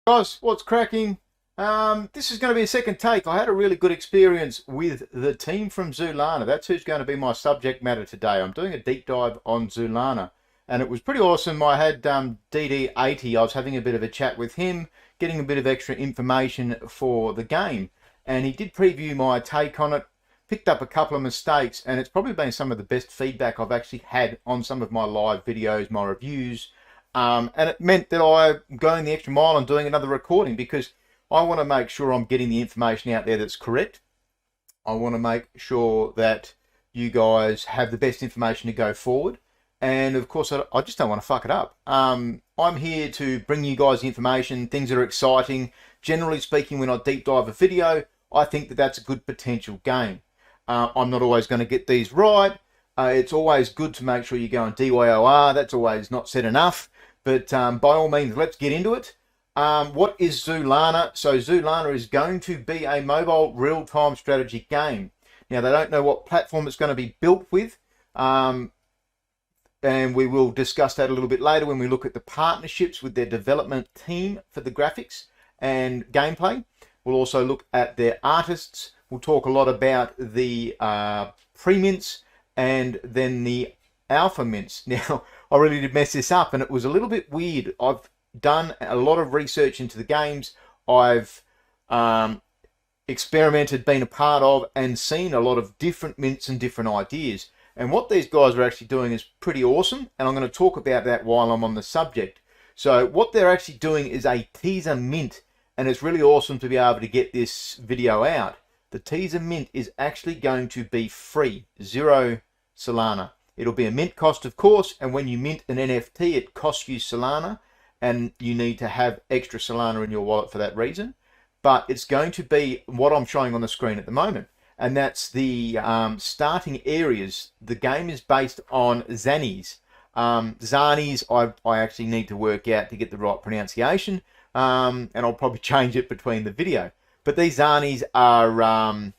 Guys, what's cracking? This is going to be a second take. I had a really good experience with the team from Zoolana. That's who's going to be my subject matter today. I'm doing a deep dive on Zoolana, and it was pretty awesome. I had DD80. I was having a bit of a chat with him, getting a bit of extra information for the game, and he did preview my take on it, picked up a couple of mistakes, and it's probably been some of the best feedback I've actually had on some of my live videos, my reviews. And it meant that I'm going the extra mile and doing another recording because I want to make sure I'm getting the information out there that's correct. I want to make sure that you guys have the best information to go forward. And of course, I just don't want to fuck it up. I'm here to bring you guys the information, things that are exciting. Generally speaking, when I deep dive a video, I think that that's a good potential game. I'm not always going to get these right. It's always good to make sure you go on DYOR. That's always not said enough. But by all means, let's get into it. What is Zoolana? So Zoolana is going to be a mobile real-time strategy game. Now, they don't know what platform it's going to be built with. And we will discuss that a little bit later when we look at the partnerships with their development team for the graphics and gameplay. We'll also look at their artists. We'll talk a lot about the pre-mints and then the alpha mints. Now, I really did mess this up and it was a little bit weird. I've done a lot of research into the games. I've experimented, been a part of, and seen a lot of different mints and different ideas. And what these guys are actually doing is pretty awesome, and I'm going to talk about that while I'm on the subject. So what they're actually doing is a teaser mint, and it's really awesome to be able to get this video out. The teaser mint is actually going to be free, 0 Solana. It'll be a mint cost, of course, and when you mint an NFT, it costs you Solana, and you need to have extra Solana in your wallet for that reason. But it's going to be what I'm showing on the screen at the moment, and that's the starting areas. The game is based on Zanis. Zanis, I actually need to work out to get the right pronunciation, and I'll probably change it between the video. But these Zanis are...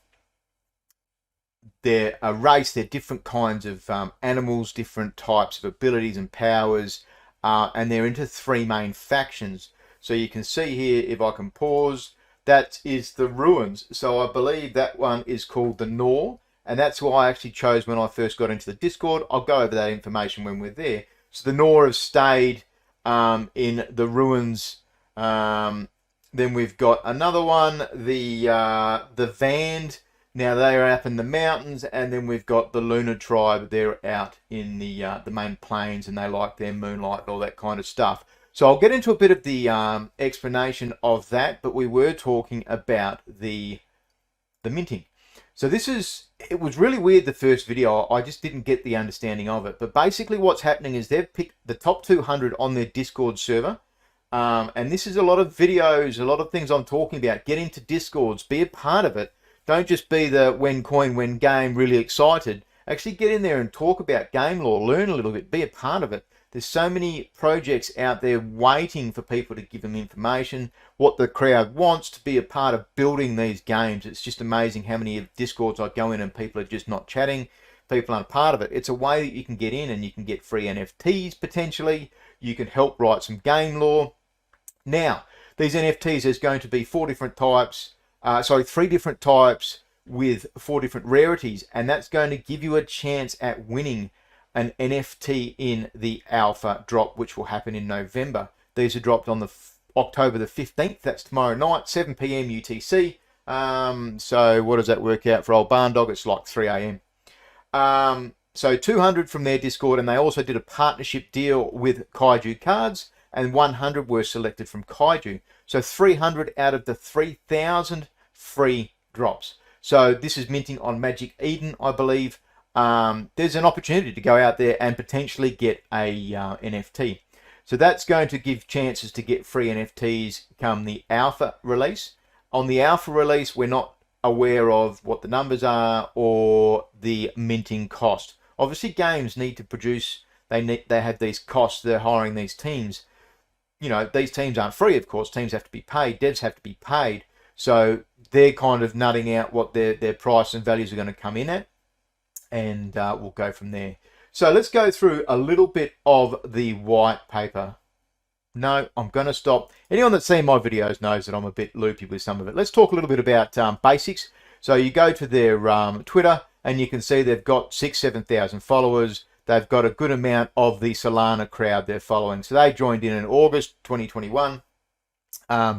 they're a race. They're different kinds of animals, different types of abilities and powers, and they're into 3 main factions. So you can see here, if I can pause, that is the ruins. So I believe that one is called the Nor, and that's who I actually chose when I first got into the Discord. I'll go over that information when we're there. So the Nor have stayed in the ruins. Then we've got another one, the Vand. Now they are up in the mountains, and then we've got the Lunar tribe. They're out in the main plains, and they like their moonlight and all that kind of stuff. So I'll get into a bit of the explanation of that, but we were talking about the minting. So it was really weird, the first video. I just didn't get the understanding of it. But basically what's happening is they've picked the top 200 on their Discord server. And this is a lot of videos, a lot of things I'm talking about. Get into Discords, be a part of it. Don't just be the when coin, when game, really excited. Actually get in there and talk about game lore, learn a little bit, be a part of it. There's so many projects out there waiting for people to give them information, what the crowd wants to be a part of building these games. It's just amazing how many Discords I go in and people are just not chatting. People aren't part of it. It's a way that you can get in and you can get free NFTs potentially. You can help write some game lore. Now, these NFTs, there's going to be 3 different types with 4 different rarities, and that's going to give you a chance at winning an NFT in the alpha drop, which will happen in November. These are dropped on October the 15th. That's tomorrow night, 7 p.m. UTC. So what does that work out for old Barndog? It's like 3 a.m. So 200 from their Discord, and they also did a partnership deal with Kaiju Cards, and 100 were selected from Kaiju. So 300 out of the 3,000 free drops. So this is minting on Magic Eden, I believe. There's an opportunity to go out there and potentially get a NFT. So that's going to give chances to get free NFTs come the alpha release. On the alpha release, we're not aware of what the numbers are or the minting cost. Obviously, games need to produce. They have these costs. They're hiring these teams. You know, these teams aren't free, of course. Teams have to be paid. Devs have to be paid. So they're kind of nutting out what their price and values are going to come in at. And we'll go from there. So let's go through a little bit of the white paper. No, I'm going to stop. Anyone that's seen my videos knows that I'm a bit loopy with some of it. Let's talk a little bit about basics. So you go to their Twitter and you can see they've got 7,000 followers. They've got a good amount of the Solana crowd they're following. So they joined in August 2021.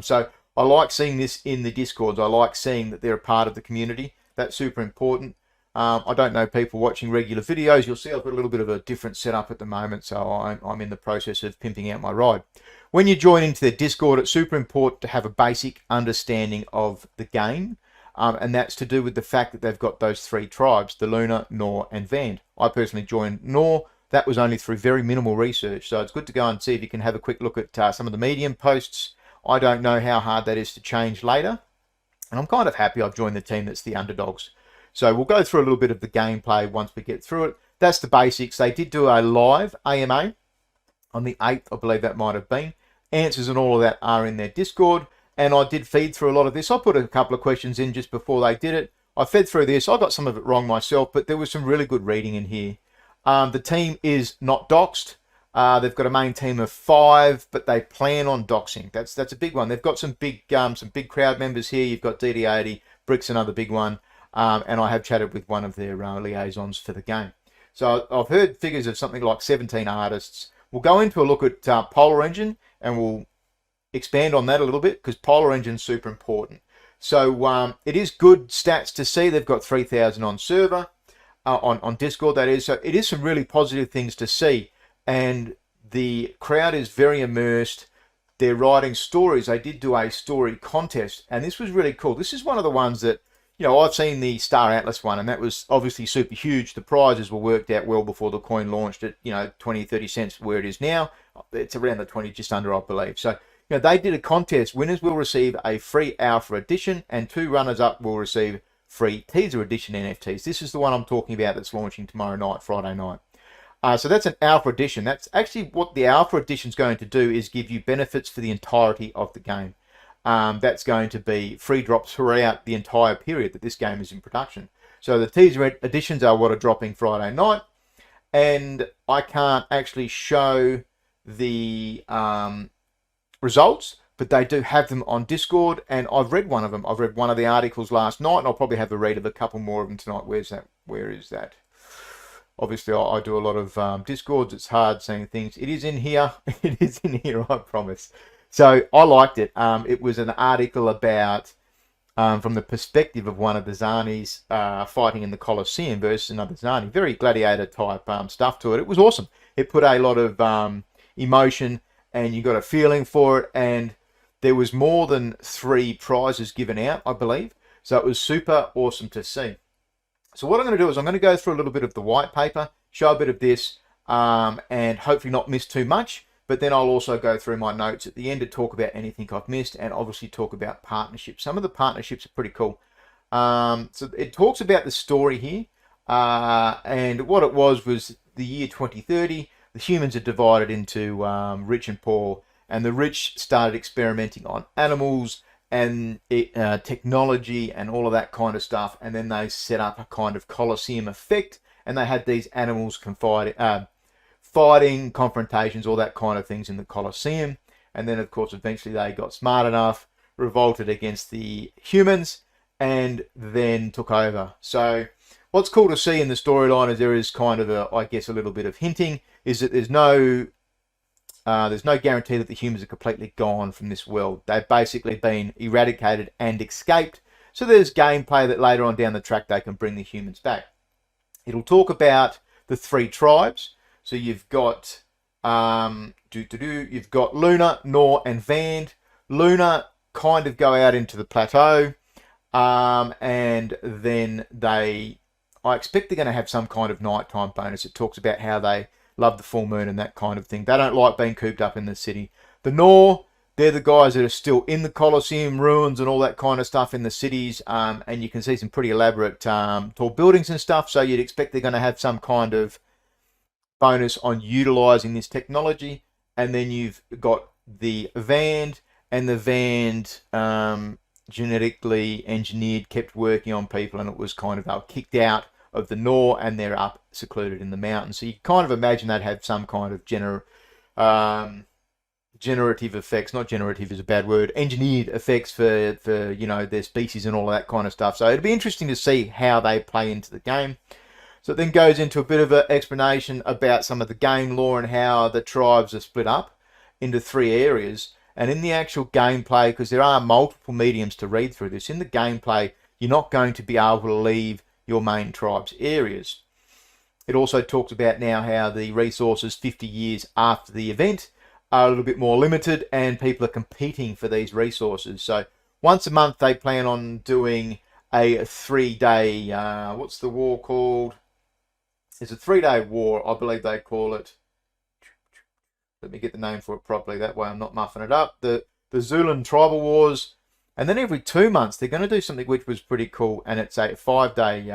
So I like seeing this in the Discords. I like seeing that they're a part of the community. That's super important. I don't know people watching regular videos. You'll see I've got a little bit of a different setup at the moment, so I'm in the process of pimping out my ride. When you join into their Discord, it's super important to have a basic understanding of the game, and that's to do with the fact that they've got those three tribes, the Luna, Nor, and Vand. I personally joined Nor. That was only through very minimal research, so it's good to go and see if you can have a quick look at some of the Medium posts. I don't know how hard that is to change later, and I'm kind of happy I've joined the team that's the underdogs. So we'll go through a little bit of the gameplay once we get through it. That's the basics. They did do a live AMA on the 8th, I believe that might have been. Answers and all of that are in their Discord, and I did feed through a lot of this. I put a couple of questions in just before they did it. I fed through this. I got some of it wrong myself, but there was some really good reading in here. The team is not doxed. They've got a main team of 5, but they plan on doxing. That's a big one. They've got some big crowd members here. You've got DD80, Brick's another big one. And I have chatted with one of their liaisons for the game. So I've heard figures of something like 17 artists. We'll go into a look at Polar Engine, and we'll expand on that a little bit, because Polar Engine's super important. So it is good stats to see. They've got 3,000 on server, on Discord, that is. So it is some really positive things to see. And the crowd is very immersed. They're writing stories. They did do a story contest, and this was really cool. This is one of the ones that, you know, I've seen the Star Atlas one, and that was obviously super huge. The prizes were worked out well before the coin launched at, 20, 30 cents where it is now. It's around the 20, just under, I believe. So, they did a contest. Winners will receive a free Alpha Edition, and 2 runners-up will receive free Teaser Edition NFTs. This is the one I'm talking about that's launching tomorrow night, Friday night. So that's an Alpha Edition. That's actually what the Alpha Edition is going to do, is give you benefits for the entirety of the game. That's going to be free drops throughout the entire period that this game is in production. So the teaser editions are what are dropping Friday night, and I can't actually show the results, but they do have them on Discord, and I've read one of them. I've read one of the articles last night, and I'll probably have a read of a couple more of them tonight. Where's that? Where is that? Obviously, I do a lot of Discords. It's hard seeing things. It is in here. It is in here, I promise. So I liked it. It was an article about, from the perspective of one of the Zanis fighting in the Colosseum versus another Zani. Very gladiator type stuff to it. It was awesome. It put a lot of emotion, and you got a feeling for it. And there was more than 3 prizes given out, I believe. So it was super awesome to see. So what I'm going to do is I'm going to go through a little bit of the white paper, show a bit of this, and hopefully not miss too much. But then I'll also go through my notes at the end to talk about anything I've missed, and obviously talk about partnerships. Some of the partnerships are pretty cool. So it talks about the story here, and what it was the year 2030. The humans are divided into rich and poor, and the rich started experimenting on animals and technology and all of that kind of stuff, and then they set up a kind of Colosseum effect, and they had these animals fighting, confrontations, all that kind of things in the Colosseum. And then, of course, eventually they got smart enough, revolted against the humans, and then took over. So what's cool to see in the storyline is there is kind of I guess a little bit of hinting, is that there's no guarantee that the humans are completely gone from this world. They've basically been eradicated and escaped. So there's gameplay that later on down the track they can bring the humans back. It'll talk about the 3 tribes. So you've got you've got Luna, Nor, and Vand. Luna kind of go out into the plateau, and then I expect they're going to have some kind of nighttime bonus. It talks about how they love the full moon and that kind of thing. They don't like being cooped up in the city. The Nor, they're the guys that are still in the Colosseum ruins and all that kind of stuff in the cities, and you can see some pretty elaborate tall buildings and stuff. So you'd expect they're going to have some kind of bonus on utilizing this technology. And then you've got the Vand, and the Vand genetically engineered, kept working on people, and it was kind of, they were kicked out of the Nor, and they're up secluded in the mountains. So you kind of imagine they'd have some kind of generative effects, not generative is a bad word, engineered effects for their species and all of that kind of stuff. So it'd be interesting to see how they play into the game. So it then goes into a bit of an explanation about some of the game lore and how the tribes are split up into 3 areas. And in the actual gameplay, because there are multiple mediums to read through this, in the gameplay, you're not going to be able to leave your main tribe's areas. It also talks about now how the resources 50 years after the event are a little bit more limited and people are competing for these resources. So once a month they plan on doing a 3-day, what's the war called? It's a 3-day war, I believe they call it. Let me get the name for it properly, that way I'm not muffing it up. The Zoolana Tribal Wars. And then every 2 months they're going to do something which was pretty cool, and it's a 5-day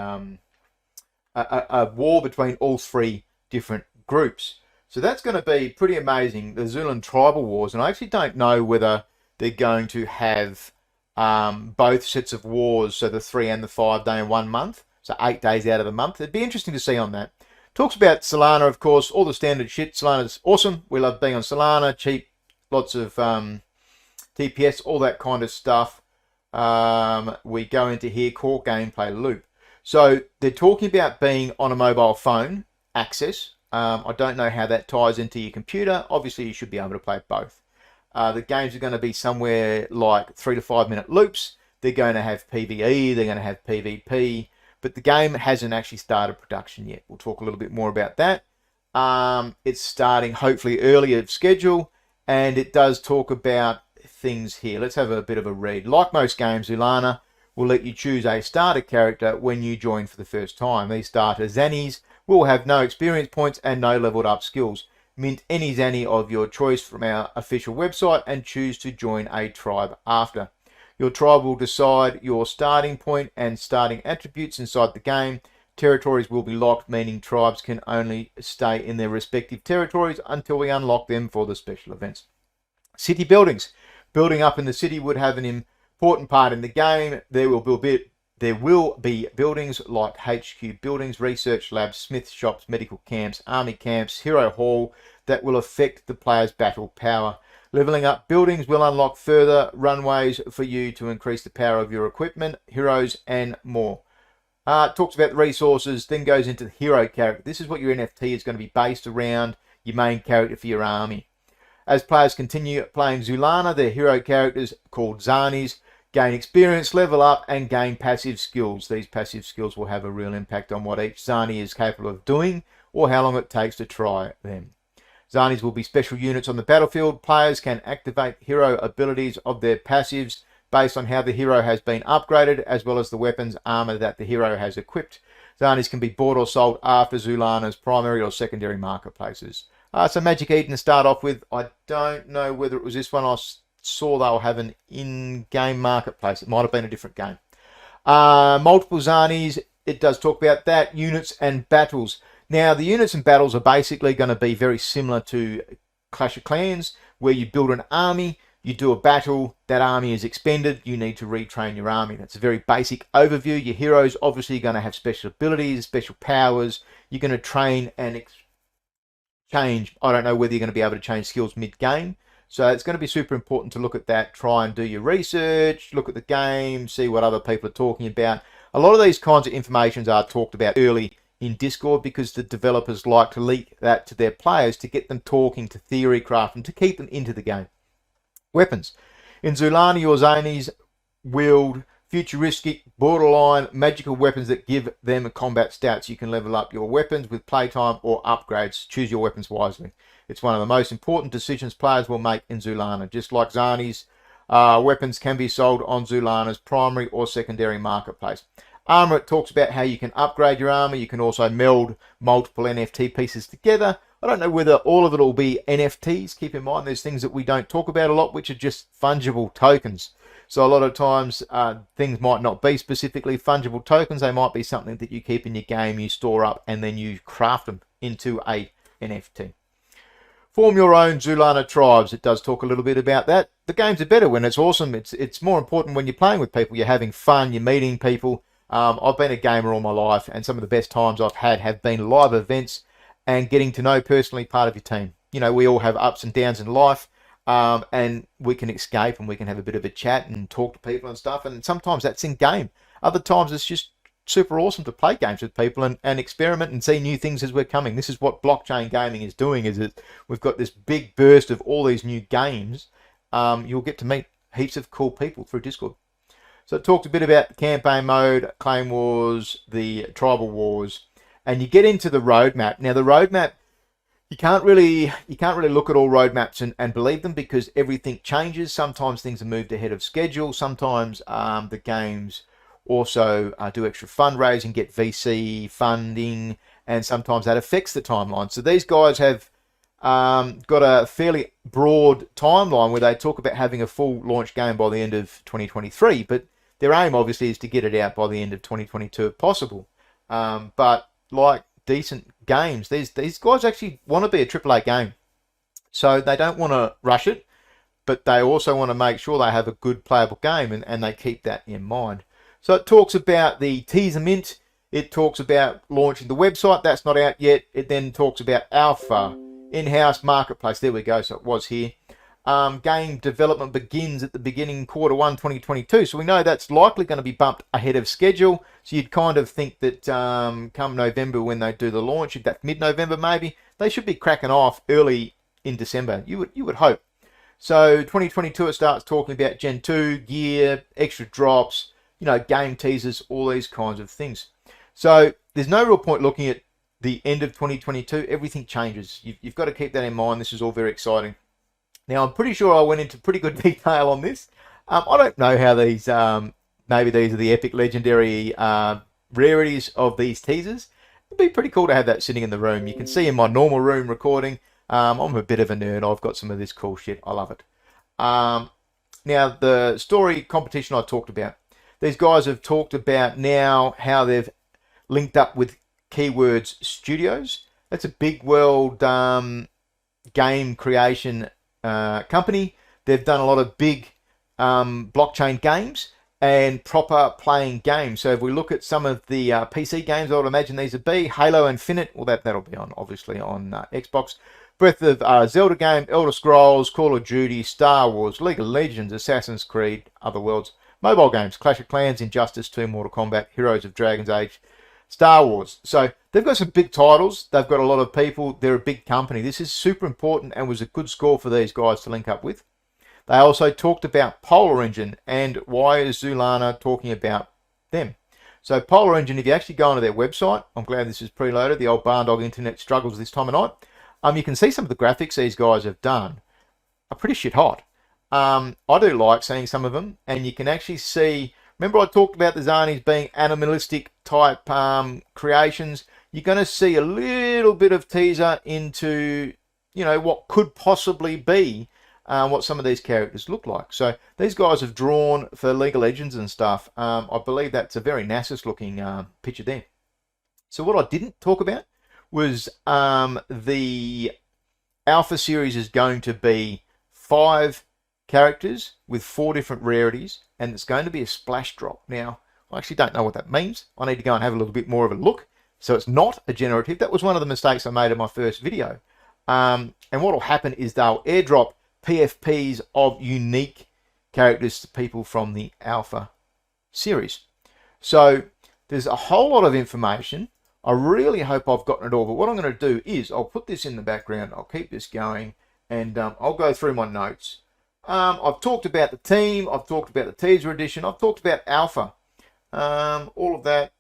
a war between all 3 different groups. So that's going to be pretty amazing, the Zoolana Tribal Wars. And I actually don't know whether they're going to have both sets of wars, so the 3 and the 5-day in 1 month, so 8 days out of the month. It'd be interesting to see on that. Talks about Solana, of course, all the standard shit. Solana's awesome. We love being on Solana, cheap, lots of TPS, all that kind of stuff. We go into here, core gameplay loop. So they're talking about being on a mobile phone access. I don't know how that ties into your computer. Obviously, you should be able to play both. The games are going to be somewhere like 3 to 5 minute loops. They're going to have PvE, they're going to have PvP, but the game hasn't actually started production yet. We'll talk a little bit more about that. It's starting hopefully earlier of schedule, and it does talk about things here. Let's have a bit of a read. Like most games, Zoolana will let you choose a starter character when you join for the first time. These starter Zanis will have no experience points and no leveled up skills. Mint any Zani of your choice from our official website and choose to join a tribe after. Your tribe will decide your starting point and starting attributes inside the game. Territories will be locked, meaning tribes can only stay in their respective territories until we unlock them for the special events. City buildings. Building up in the city would have an important part in the game. There will be buildings like HQ buildings, research labs, smith shops, medical camps, army camps, hero hall that will affect the player's battle power. Leveling up buildings will unlock further runways for you to increase the power of your equipment, heroes, and more. Talks about the resources, then goes into the hero character. This is what your NFT is going to be based around, your main character for your army. As players continue playing Zoolana, their hero characters, called Zanis, gain experience, level up, and gain passive skills. These passive skills will have a real impact on what each Zani is capable of doing or how long it takes to try them. Zanis will be special units on the battlefield. Players can activate hero abilities of their passives based on how the hero has been upgraded, as well as the weapons armor that the hero has equipped. Zanis can be bought or sold after Zoolana's primary or secondary marketplaces. So Magic Eden to start off with. I don't know whether it was this one. I saw they'll have an in-game marketplace. It might have been a different game. Multiple Zanis. It does talk about that. Units and battles. Now, the units and battles are basically going to be very similar to Clash of Clans, where you build an army, you do a battle, that army is expended, you need to retrain your army. That's a very basic overview. Your heroes obviously going to have special abilities, special powers. You're going to train and change. I don't know whether you're going to be able to change skills mid-game. So it's going to be super important to look at that, try and do your research, look at the game, see what other people are talking about. A lot of these kinds of informations are talked about early in Discord because the developers like to leak that to their players to get them talking, to theory craft, and to keep them into the game. Weapons. In Zoolana, your Zanis wield futuristic, borderline, magical weapons that give them combat stats. You can level up your weapons with playtime or upgrades. Choose your weapons wisely. It's one of the most important decisions players will make in Zoolana. Just like Zani's, weapons can be sold on Zoolana's primary or secondary marketplace. Armor, it talks about how you can upgrade your armor. You can also meld multiple NFT pieces together. I don't know whether all of it will be NFTs. Keep in mind there's things that we don't talk about a lot, which are just fungible tokens. So a lot of times things might not be specifically fungible tokens. They might be something that you keep in your game, you store up, and then you craft them into a NFT. Form your own Zoolana tribes. It does talk a little bit about that. The games are better when it's awesome. It's more important when you're playing with people. You're having fun. You're meeting people. I've been a gamer all my life, and some of the best times I've had have been live events and getting to know personally part of your team. You know, we all have ups and downs in life. and we can escape and we can have a bit of a chat and talk to people and stuff. And sometimes that's in game. Other times it's just super awesome to play games with people and experiment and see new things as we're coming. This is what blockchain gaming is doing, is that we've got this big burst of all these new games. You'll get to meet heaps of cool people through Discord. So it talked a bit about the campaign mode, claim wars, the tribal wars, and you get into the roadmap. Now the roadmap, you can't really look at all roadmaps and believe them, because everything changes. Sometimes things are moved ahead of schedule. Sometimes the games also do extra fundraising, get VC funding, and sometimes that affects the timeline. So these guys have got a fairly broad timeline where they talk about having a full launch game by the end of 2023, but their aim obviously is to get it out by the end of 2022 if possible. But like decent games, these guys actually want to be a AAA game, so they don't want to rush it, but they also want to make sure they have a good playable game, and they keep that in mind. So it talks about the teaser mint, it talks about launching the website, that's not out yet. It then talks about alpha, in-house marketplace, there we go, so it was here. Game development begins at the beginning Q1 2022, so we know that's likely going to be bumped ahead of schedule. So you'd kind of think that come November, when they do the launch, if that's mid-November maybe, they should be cracking off early in December. You would hope. So 2022 it starts talking about Gen 2 gear, extra drops, game teasers, all these kinds of things. So there's no real point looking at the end of 2022. Everything changes. You've got to keep that in mind. This is all very exciting. Now, I'm pretty sure I went into pretty good detail on this. I don't know how these, maybe these are the epic legendary rarities of these teasers. It'd be pretty cool to have that sitting in the room. You can see in my normal room recording, I'm a bit of a nerd. I've got some of this cool shit. I love it. Now, the story competition I talked about. These guys have talked about now how they've linked up with Keywords Studios. That's a big world game creation company. They've done a lot of big blockchain games and proper playing games. So if we look at some of the PC games, I would imagine these would be Halo Infinite. Well, that'll be on, obviously, on Xbox. Breath of Zelda game, Elder Scrolls, Call of Duty, Star Wars, League of Legends, Assassin's Creed, Other Worlds. Mobile games, Clash of Clans, Injustice 2, Mortal Kombat, Heroes of Dragon's Age, Star Wars. So they've got some big titles. They've got a lot of people. They're a big company. This is super important and was a good score for these guys to link up with. They also talked about Polar Engine, and why is Zoolana talking about them? So Polar Engine, if you actually go onto their website, I'm glad this is preloaded. The old Barndog internet struggles this time of night. You can see some of the graphics these guys have done are pretty shit hot. I do like seeing some of them, and you can actually see. Remember I talked about the Zanis being animalistic type creations. You're going to see a little bit of teaser into, what could possibly be what some of these characters look like. So these guys have drawn for League of Legends and stuff. I believe that's a very Nasus looking picture there. So what I didn't talk about was the Alpha series is going to be 5 characters with 4 different rarities, and it's going to be a splash drop. Now, I actually don't know what that means. I need to go and have a little bit more of a look. So it's not a generative. That was one of the mistakes I made in my first video. And what will happen is they'll airdrop PFPs of unique characters to people from the Alpha series. So there's a whole lot of information. I really hope I've gotten it all, but what I'm going to do is I'll put this in the background. I'll keep this going, and I'll go through my notes. I've talked about the team. I've talked about the teaser edition. I've talked about Alpha. All of that.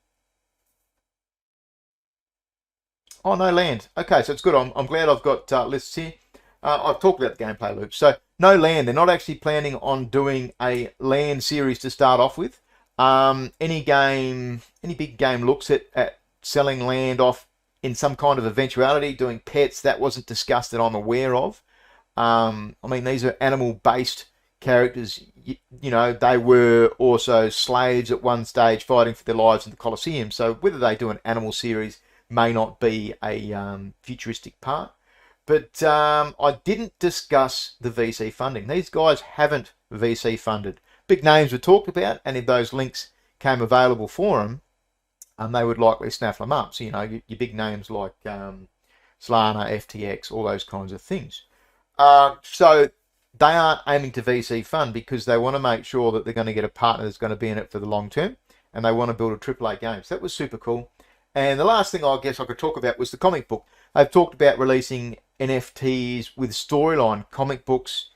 Oh, no land. Okay, so it's good. I'm glad I've got lists here. I've talked about the gameplay loop. So no land. They're not actually planning on doing a land series to start off with. Any big game looks at selling land off in some kind of eventuality, doing pets. That wasn't discussed that I'm aware of. I mean, these are animal-based characters. They were also slaves at one stage fighting for their lives in the Colosseum. So whether they do an animal series may not be a futuristic part. But I didn't discuss the VC funding. These guys haven't VC funded. Big names were talked about, and if those links came available for them, they would likely snap them up. So, your big names like Solana, FTX, all those kinds of things. So they aren't aiming to VC fund because they want to make sure that they're going to get a partner that's going to be in it for the long term, and they want to build a AAA game. So that was super cool. And the last thing I guess I could talk about was the comic book. They've talked about releasing NFTs with storyline comic books,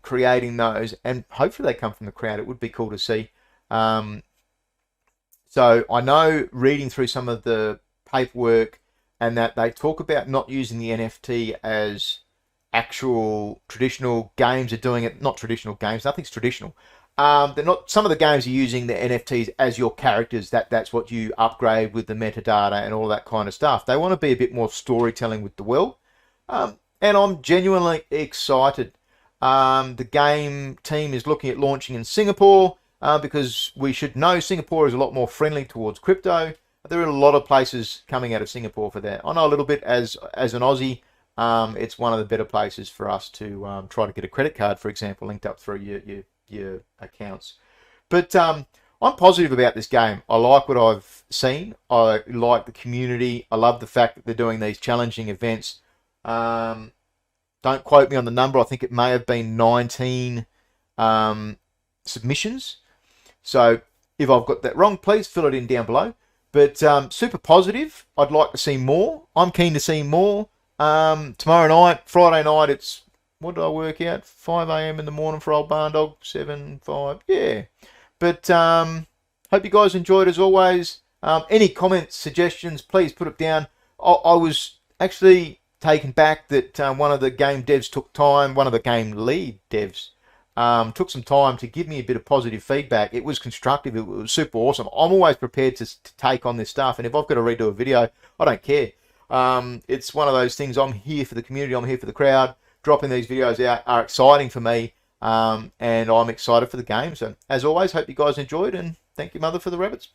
creating those, and hopefully they come from the crowd. It would be cool to see. So I know, reading through some of the paperwork, and that they talk about not using the NFT as actual traditional games are doing it. Not traditional games, nothing's traditional. They're not. Some of the games are using the NFTs as your characters. That's what you upgrade with the metadata and all that kind of stuff. They want to be a bit more storytelling with the world, and I'm genuinely excited. The game team is looking at launching in Singapore, because we should know Singapore is a lot more friendly towards crypto. There are a lot of places coming out of Singapore for that. I know a little bit as an Aussie. It's one of the better places for us to try to get a credit card, for example, linked up through your accounts. But I'm positive about this game. I like what I've seen. I like the community. I love the fact that they're doing these challenging events. Don't quote me on the number. I think it may have been 19 submissions. So if I've got that wrong, please fill it in down below. But super positive. I'd like to see more. I'm keen to see more. Tomorrow night, Friday night, it's, what did I work out? 5 a.m. in the morning for old Barndog, 7, 5, yeah. But hope you guys enjoyed as always. Any comments, suggestions, please put it down. I was actually taken back that one of the game devs took time, one of the game lead devs took some time to give me a bit of positive feedback. It was constructive. It was super awesome. I'm always prepared to take on this stuff, and if I've got to redo a video, I don't care. It's one of those things. I'm here for the community. I'm here for the crowd. Dropping these videos out are exciting for me, and I'm excited for the game. So as always, hope you guys enjoyed, and thank you, Mother, for the rabbits.